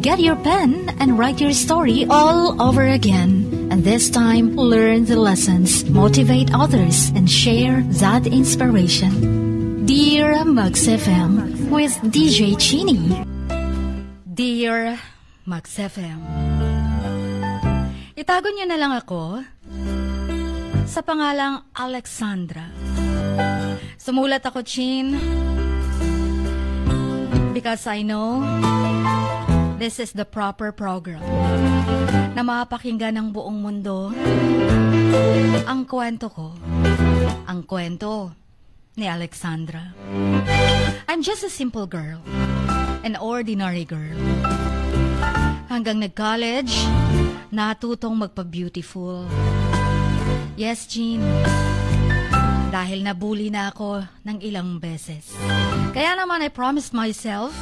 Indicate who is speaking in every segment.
Speaker 1: Get your pen and write your story all over again. And this time, learn the lessons, motivate others, and share that inspiration. Dear Max FM with DJ Chini. Dear Max FM, itago niyo na lang ako sa pangalang Alexandra. Sumulat ako, Chin, because I know this is the proper program na mapakinggan ng buong mundo ang kwento ko, ang kwento ni Alexandra. I'm just a simple girl, an ordinary girl. Hanggang nag-college, natutong magpa-beautiful. Yes, Jean, dahil nabully na ako ng ilang beses. Kaya naman I promised myself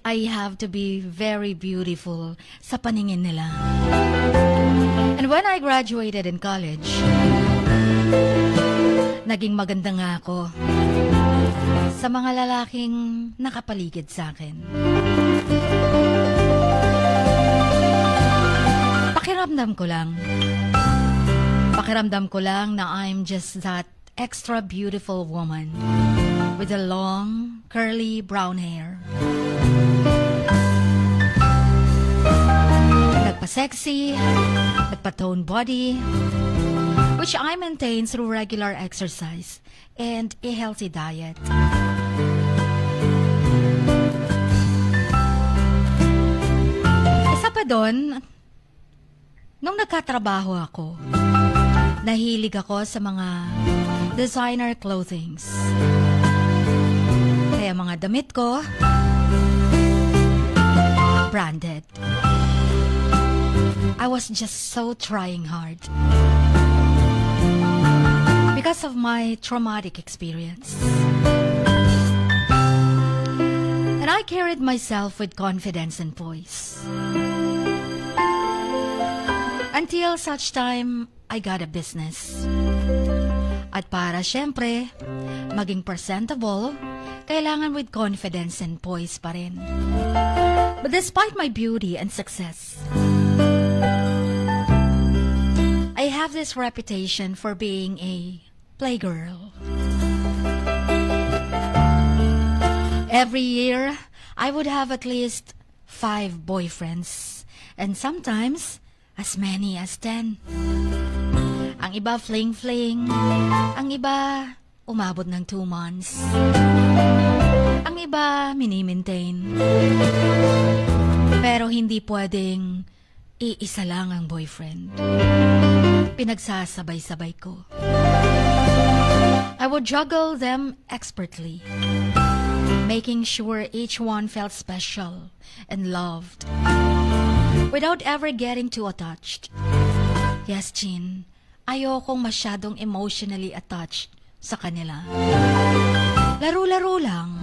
Speaker 1: I have to be very beautiful sa paningin nila. And when I graduated in college, naging maganda nga ako sa mga lalaking nakapaligid sa akin. Pakiramdam ko lang na I'm just that extra beautiful woman with a long, curly brown hair. Nagpa-sexy, nagpa-tone body, which I maintain through regular exercise and a healthy diet. Isa pa doon, nung nagkatrabaho ako, nahilig ako sa mga designer clothings. Kaya mga damit ko, branded. I was just so trying hard because of my traumatic experience. And I carried myself with confidence and poise. Until such time, I got a business. At para syempre, maging presentable, kailangan with confidence and poise pa rin. But despite my beauty and success, I have this reputation for being a playgirl. Every year, I would have at least 5 boyfriends, and sometimes as many as 10. Ang iba fling-fling, ang iba umabot ng 2 months, ang iba mini-maintain. Pero hindi pwedeng iisa lang ang boyfriend. Pinagsasabay-sabay ko. I would juggle them expertly, making sure each one felt special and loved, without ever getting too attached. Yes, Chin, ayokong masyadong emotionally attached sa kanila. Laro-laro lang.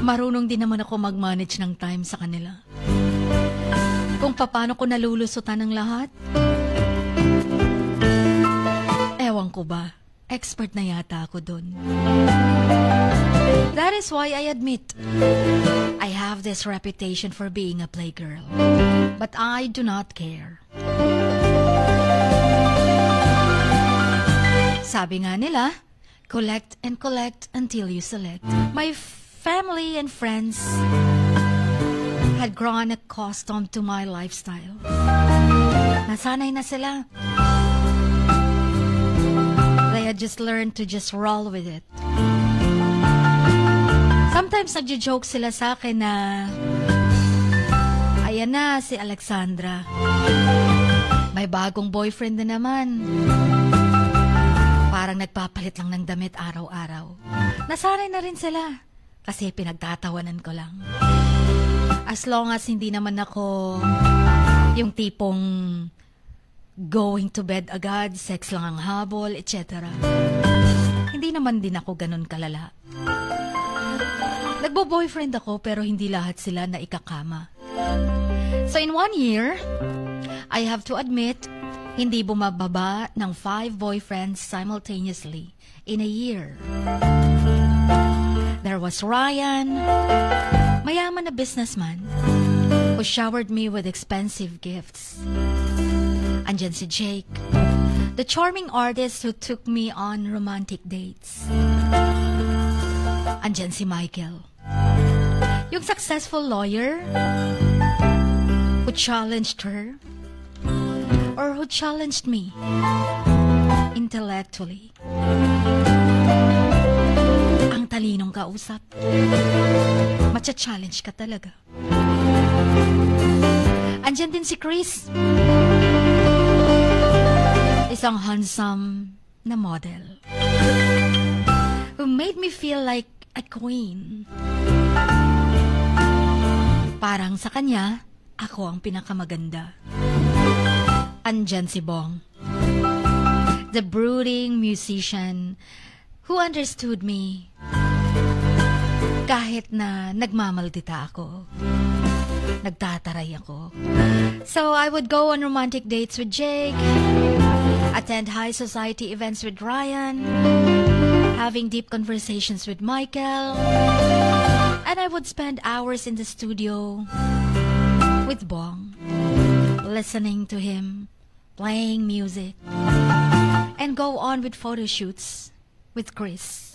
Speaker 1: Marunong din naman ako mag-manage ng time sa kanila. Kung paano ko nalulusutan ng lahat, ewan ko ba, expert na yata ako dun. That is why I admit, I have this reputation for being a playgirl. But I do not care. Sabi nga nila, collect and collect until you select. My family and friends had grown accustomed to my lifestyle. Nasanay na sila. They had just learned to just roll with it. Sometimes nagjo-joke sila sa akin na, ayan na si Alexandra, may bagong boyfriend na naman. Parang nagpapalit lang ng damit araw-araw. Nasanay na rin sila kasi pinagtatawanan ko lang. As long as hindi naman ako yung tipong going to bed agad, sex lang ang habol, etc. Hindi naman din ako ganun kalala. Nagbo-boyfriend ako pero hindi lahat sila na ikakama. So in 1 year, I have to admit, Hindi bumababa ng 5 boyfriends simultaneously in a year. There was Ryan, mayaman na businessman, who showered me with expensive gifts. Andyan si Jake, the charming artist who took me on romantic dates. Andyan si Michael, yung successful lawyer who challenged her or who challenged me intellectually. Ang talinong kausap. Matcha-challenge ka talaga. Andyan din si Chris, isang handsome na model who made me feel like a queen. Parang sa kanya, ako ang pinakamaganda. Andyan si Bong, the brooding musician who understood me kahit na nagmamaldita ako, nagtataray ako. So I would go on romantic dates with Jake, attend high society events with Ryan, having deep conversations with Michael, and I would spend hours in the studio with Bong, listening to him, playing music, and go on with photo shoots with Chris.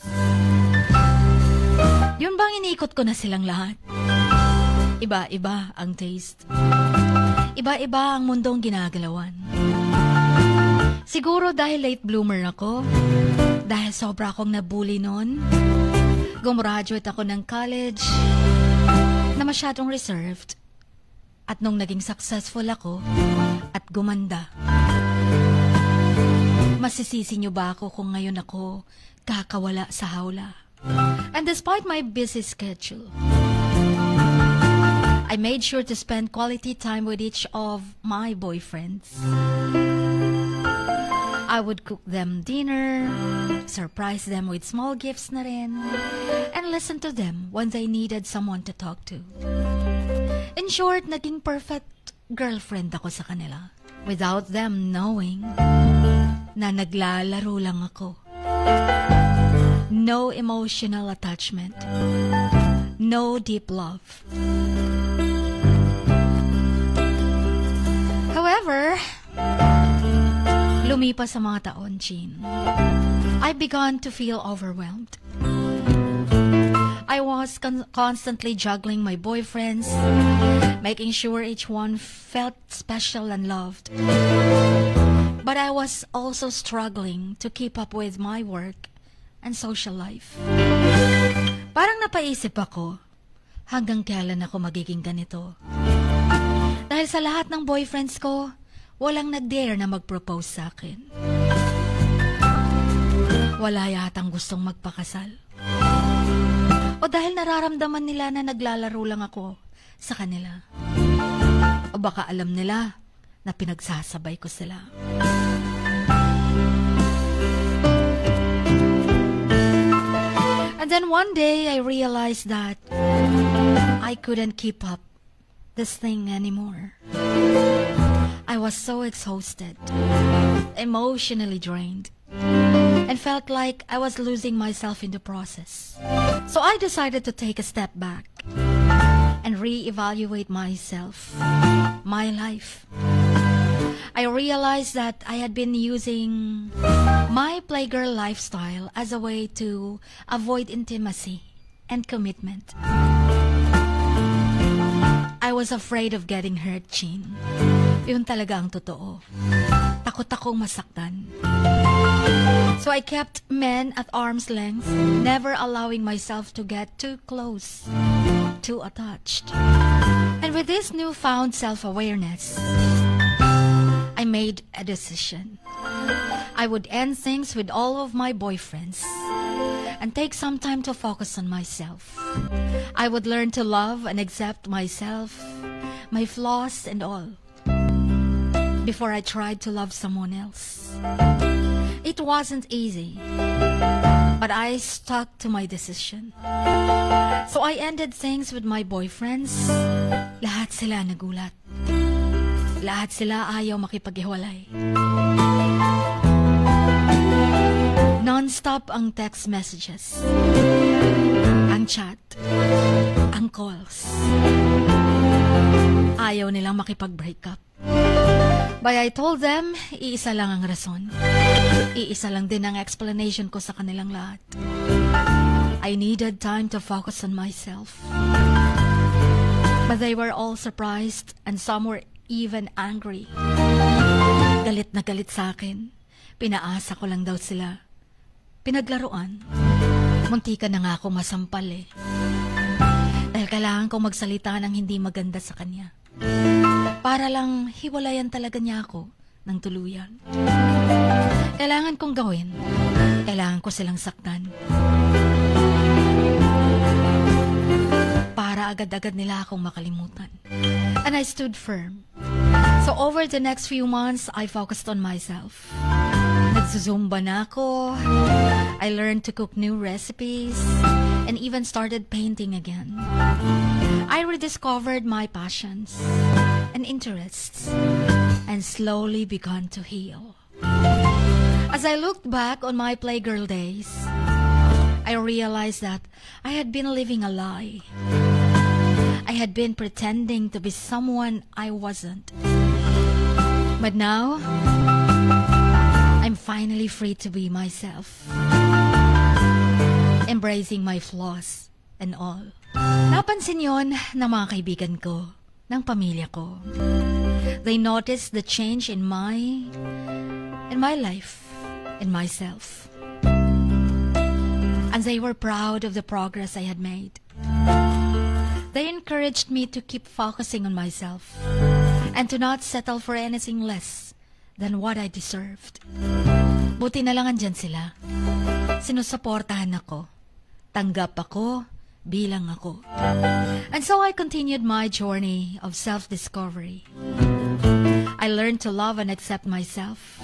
Speaker 1: Yun bang iniikot ko na silang lahat? Iba-iba ang taste. Iba-iba ang mundong ginagalawan. Siguro dahil late bloomer ako, dahil sobra akong nabully noon, gumraduate ako ng college na masyadong reserved. At nung naging successful ako at gumanda, masisisi niyo ba ako kung ngayon ako kakawala sa hawla? And despite my busy schedule, I made sure to spend quality time with each of my boyfriends. I would cook them dinner, surprise them with small gifts na rin, and listen to them when they needed someone to talk to. In short, naging perfect girlfriend ako sa kanila without them knowing na naglalaro lang ako. No emotional attachment. No deep love. However, lumipas sa mga taon, Chin, I began to feel overwhelmed. I was constantly juggling my boyfriends, making sure each one felt special and loved. But I was also struggling to keep up with my work and social life. Parang napaisip ako, hanggang kailan ako magiging ganito? Dahil sa lahat ng boyfriends ko, walang nag-dare na mag-propose sa akin. Wala yatang gustong magpakasal. O dahil nararamdaman nila na naglalaro lang ako sa kanila. O baka alam nila na pinagsasabay ko sila. And then one day I realized that I couldn't keep up this thing anymore. I was so exhausted, emotionally drained, and felt like I was losing myself in the process. So I decided to take a step back and reevaluate myself, my life. I realized that I had been using my playgirl lifestyle as a way to avoid intimacy and commitment. I was afraid of getting hurt, Chin. Yun talaga ang totoo. Takot akong masaktan. So I kept men at arm's length, never allowing myself to get too close, too attached. And with this newfound self-awareness, I made a decision. I would end things with all of my boyfriends and take some time to focus on myself. I would learn to love and accept myself, my flaws and all, before I tried to love someone else. It wasn't easy, but I stuck to my decision. So I ended things with my boyfriends. Lahat sila nagulat. Lahat sila ayaw makipaghiwalay. Non-stop ang text messages, ang chat, ang calls. Ayaw nilang makipag-break up. But I told them, iisa lang ang rason. Iisa lang din ang explanation ko sa kanilang lahat. I needed time to focus on myself. But they were all surprised and some were even angry. Galit na galit sa akin. Pinaasa ko lang daw sila. Pinaglaruan. Muntika na nga ako masampal eh. Dahil kailangan kong magsalita ng hindi maganda sa kanya. Para lang hiwalayan talaga niya ako ng tuluyan. Kailangan kong gawin. Kailangan ko silang saktan. Para agad-agad nila akong makalimutan. And I stood firm. So over the next few months, I focused on myself. Nagsusumba na ako. I learned to cook new recipes and even started painting again. I rediscovered my passions and interests and slowly began to heal. As I looked back on my playgirl days, I realized that I had been living a lie. I had been pretending to be someone I wasn't. But now, I'm finally free to be myself. Embracing my flaws and all. Napansin yon ng mga kaibigan ko, ng pamilya ko. They noticed the change in my life, in myself. And they were proud of the progress I had made. They encouraged me to keep focusing on myself and to not settle for anything less than what I deserved. Buti na lang andyan sila. Sinusuportahan ako. Tanggap ako bilang ako. And so I continued my journey of self-discovery. I learned to love and accept myself.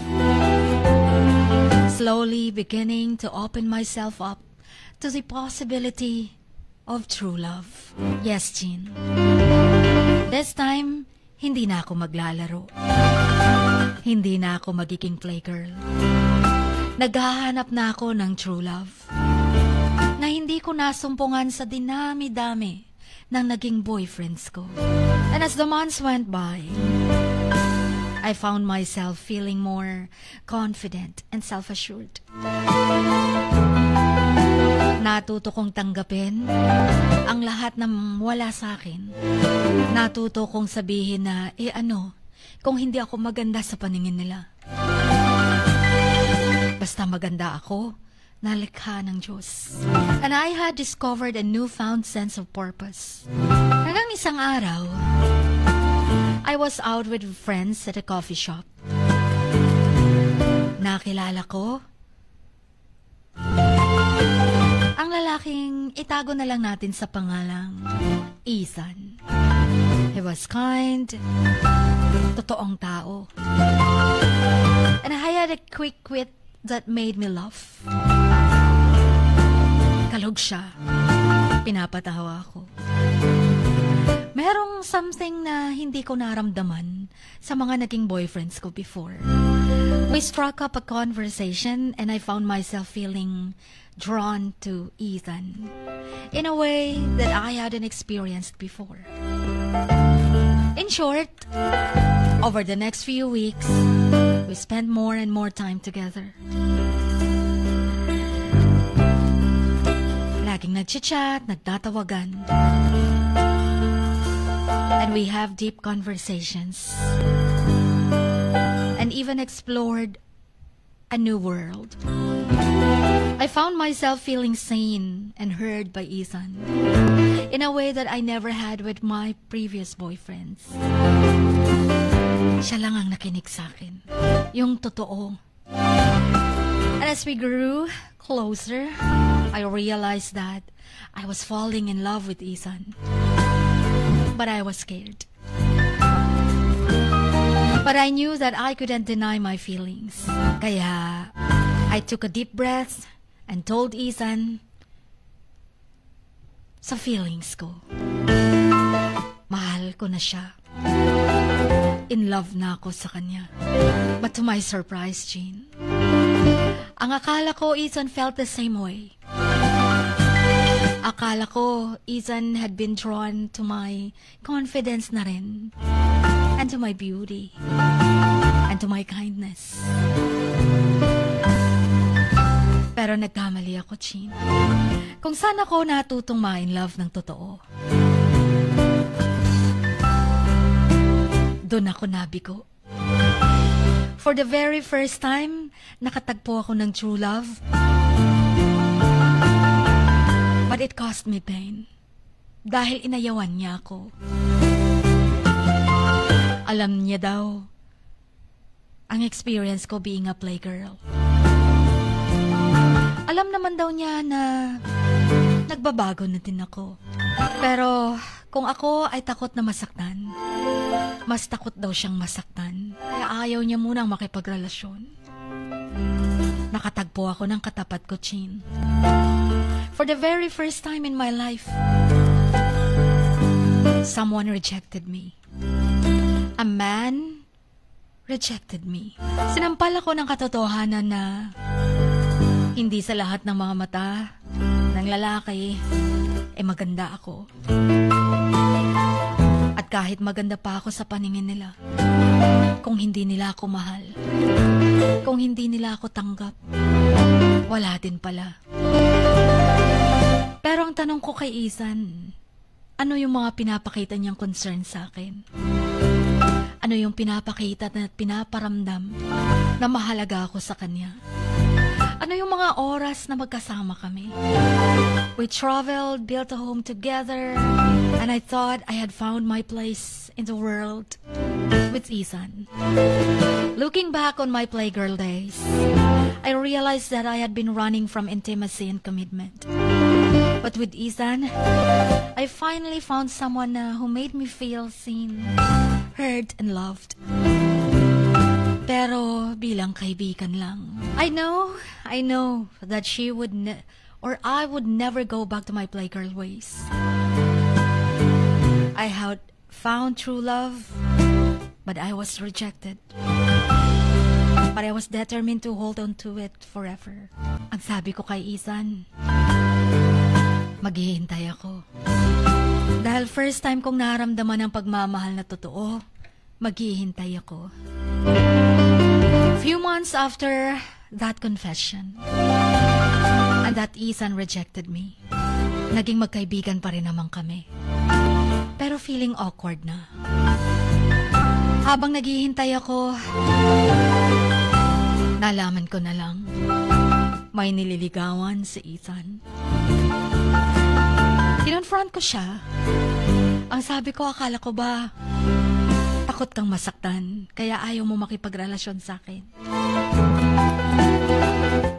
Speaker 1: Slowly beginning to open myself up to the possibility of true love. Yes, Jean. This time, hindi na ako maglalaro. Hindi na ako magiging playgirl. Naghahanap na ako ng true love. Na hindi ko nasumpungan sa dinami-dami ng naging boyfriends ko. And as the months went by, I found myself feeling more confident and self-assured. Natuto kong tanggapin ang lahat ng wala sa akin. Natuto kong sabihin na, kung hindi ako maganda sa paningin nila. Basta maganda ako, nalikha ng Diyos. And I had discovered a newfound sense of purpose. Hanggang isang araw, I was out with friends at a coffee shop. Nakilala ko ang lalaking itago na lang natin sa pangalang Ethan. He was kind, totoong tao. And I had a quick wit that made me laugh. Kalog siya. Pinapatawa ako. Merong something na hindi ko naramdaman sa mga naging boyfriends ko before. We struck up a conversation and I found myself feeling drawn to Ethan in a way that I hadn't experienced before. In short, over the next few weeks, we spent more and more time together. Laging nagchat-chat, nagtatawagan. And we have deep conversations. And even explored a new world. I found myself feeling seen and heard by Ethan in a way that I never had with my previous boyfriends. Siya lang ang nakinig sa akin. Yung totoo. And as we grew closer, I realized that I was falling in love with Ethan. But I was scared. But I knew that I couldn't deny my feelings. Kaya I took a deep breath and told Ethan sa feelings ko. Mahal ko na siya. in love na ako sa kanya. But to my surprise, Jean, ang akala ko Ethan felt the same way. Akala ko Ethan had been drawn to my confidence na rin, and to my beauty, and to my kindness. Pero nagkamali ako, Jean. Kung saan ako natutong ma-in love ng totoo, doon ako nabigo. For the very first time, nakatagpo ako ng true love. But it cost me pain. Dahil inayawan niya ako. Alam niya daw ang experience ko being a playgirl. Alam naman daw niya na nagbabago na din ako. Pero kung ako ay takot na masaktan, mas takot daw siyang masaktan. Kaya ayaw niya munang makipagrelasyon. Nakatagpo ako ng katapat ko, Chin. For the very first time in my life, someone rejected me. A man rejected me. Sinampal ako ng katotohanan na hindi sa lahat ng mga mata ng lalaki maganda ako. At kahit maganda pa ako sa paningin nila, kung hindi nila ako mahal, kung hindi nila ako tanggap, wala din pala. Pero ang tanong ko kay Ethan, ano yung mga pinapakita niyang concern sa akin? Ano yung pinapakita at pinaparamdam na mahalaga ako sa kanya? Ano yung mga oras na magkasama kami? We traveled, built a home together, and I thought I had found my place in the world with Ethan. Looking back on my playgirl days, I realized that I had been running from intimacy and commitment. But with Ethan, I finally found someone who made me feel seen, heard, and loved. Pero bilang kaibigan lang. I know that she would I would never go back to my playgirl ways. I had found true love, but I was rejected. But I was determined to hold on to it forever. Ang sabi ko kay Ethan, maghihintay ako. Dahil first time kong naramdaman ang pagmamahal na totoo, maghihintay ako. Few months after that confession, and that Ethan rejected me, naging magkaibigan pa rin naman kami. Pero feeling awkward na. Habang naghihintay ako, nalaman ko na lang, may nililigawan si Ethan. Kinonfront ko siya. Ang sabi ko, akala ko ba takot kang masaktan, kaya ayaw mo makipagrelasyon sa akin.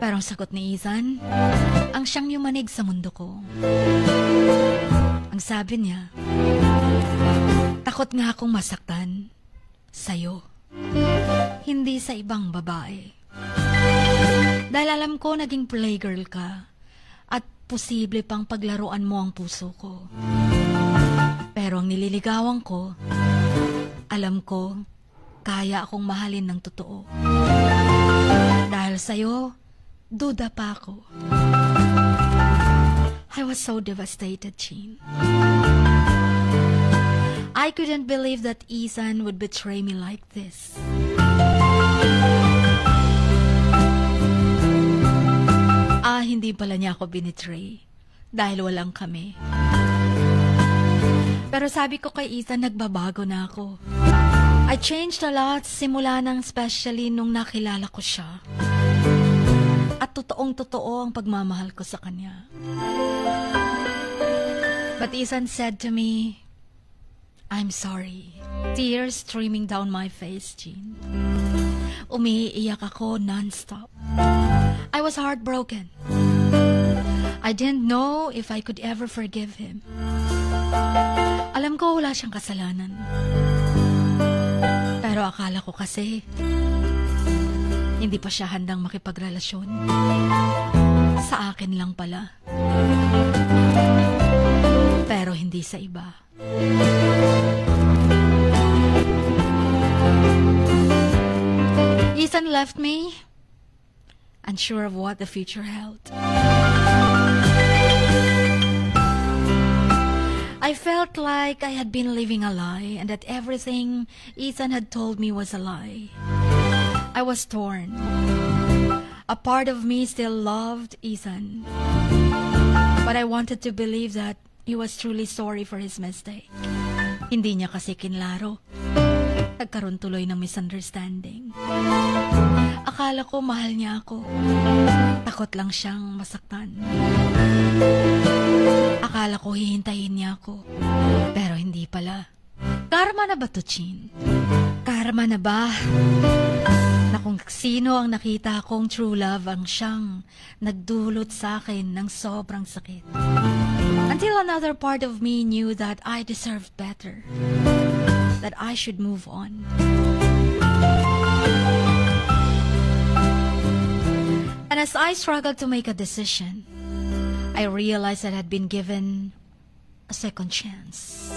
Speaker 1: Pero ang sagot ni Ethan, ang siyang yumanig sa mundo ko. Ang sabi niya, takot nga akong masaktan sa'yo, hindi sa ibang babae. Dahil alam ko naging playgirl ka at posible pang paglaruan mo ang puso ko. Pero ang nililigawan ko, alam ko, kaya akong mahalin ng totoo. Dahil sa'yo, duda pa ako. I was so devastated, Jean. I couldn't believe that Ethan would betray me like this. Hindi pala niya ako binitray dahil walang kami. Pero sabi ko kay Ethan, nagbabago na ako. I changed a lot simula nang especially nung nakilala ko siya. At totoong-totoo ang pagmamahal ko sa kanya. But Ethan said to me, I'm sorry. Tears streaming down my face, Jean. Umiiyak ako non-stop. I was heartbroken. I didn't know if I could ever forgive him. Alam ko wala siyang kasalanan. Pero akala ko kasi hindi pa siya handang makipagrelasyon. Sa akin lang pala. Pero hindi sa iba. Ethan left me, unsure of what the future held. I felt like I had been living a lie and that everything Ethan had told me was a lie. I was torn. A part of me still loved Ethan, but I wanted to believe that he was truly sorry for his mistake. Hindi niya kasi kinlaro. Nagkaroon tuloy ng misunderstanding. Akala ko mahal niya ako. Takot lang siyang masaktan. Akala ko hihintayin niya ako. Pero hindi pala. Karma na ba to, Chin? Karma na ba? Na kung sino ang nakita kong true love ang siyang nagdulot sa akin ng sobrang sakit. Until another part of me knew that I deserved better. That I should move on. And as I struggled to make a decision, I realized that I had been given a second chance.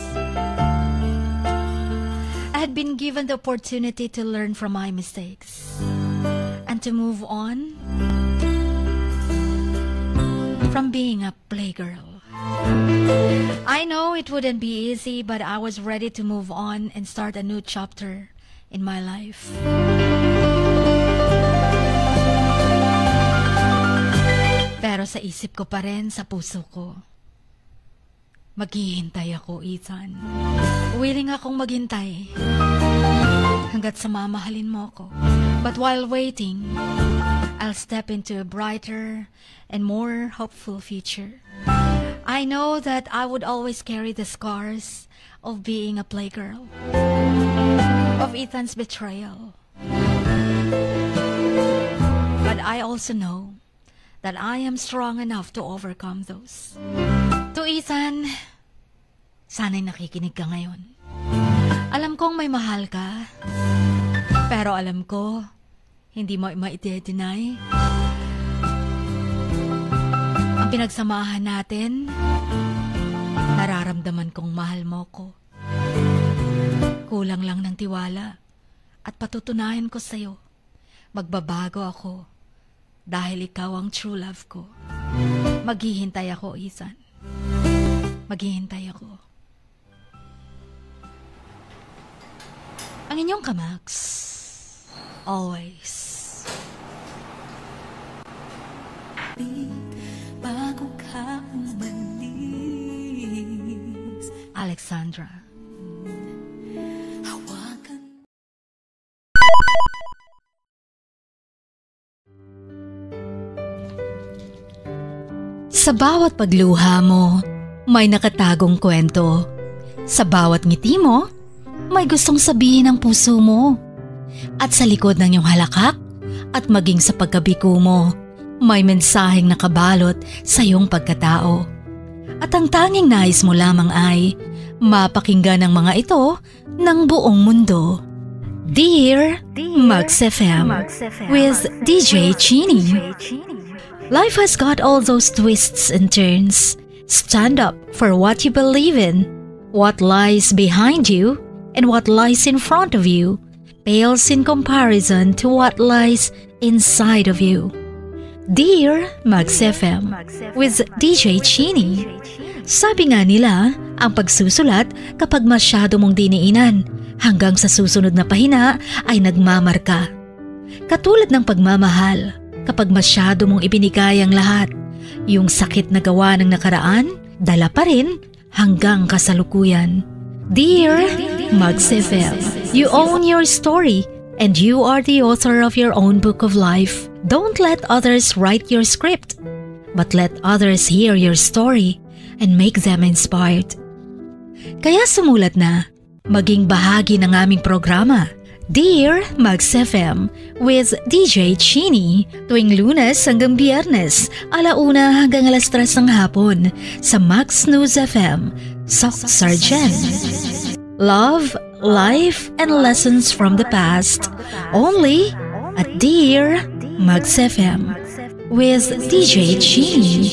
Speaker 1: I had been given the opportunity to learn from my mistakes and to move on from being a playgirl. I know it wouldn't be easy, but I was ready to move on and start a new chapter in my life. Pero sa isip ko pa rin, sa puso ko, maghihintay ako, Ethan. Willing akong maghintay hanggat sa mamahalin mo ko. But while waiting, I'll step into a brighter and more hopeful future. I know that I would always carry the scars of being a playgirl, of Ethan's betrayal. But I also know that I am strong enough to overcome those. To Ethan, sana'y nakikinig ka ngayon. Alam kong may mahal ka, pero alam ko, hindi mo ma-deny. Ang pinagsamahan natin, nararamdaman kong mahal mo ko. Kulang lang ng tiwala at patutunayan ko sa'yo, magbabago ako dahil ikaw ang true love ko. Maghihintay ako, Ethan. Maghihintay ako. Ang inyong Kamax, always. Bago ka umalis, Alexandra. Hawakan. Sa bawat pagluha mo, may nakatagong kwento. Sa bawat ngiti mo, may gustong sabihin ng puso mo. At sa likod ng iyong halakak at maging sa pagkabiko mo, may mensaheng nakabalot sa iyong pagkatao. At ang tanging nais mo lamang ay mapakinggan ang mga ito ng buong mundo. Dear Max FM with DJ Chini. Life has got all those twists and turns. Stand up for what you believe in. What lies behind you and what lies in front of you pales in comparison to what lies inside of you. Dear Max FM with DJ Chini. Sabi nga nila, ang pagsusulat kapag masyado mong diniinan hanggang sa susunod na pahina ay nagmamarka. Katulad ng pagmamahal, kapag masyado mong ibinigay ang lahat, yung sakit na gawa ng nakaraan, dala pa rin hanggang kasalukuyan. Dear Max FM, you own your story and you are the author of your own book of life. Don't let others write your script, but let others hear your story and make them inspired. Kaya sumulat na, maging bahagi ng aming programa, Dear Max FM with DJ Chini, tuwing Lunes hanggang Biyernes, 1:00 hanggang 3:00 ng hapon sa Max News FM, Sock Sargent. Love, life, and lessons from the past, only at Dear Max FM with DJ Chini.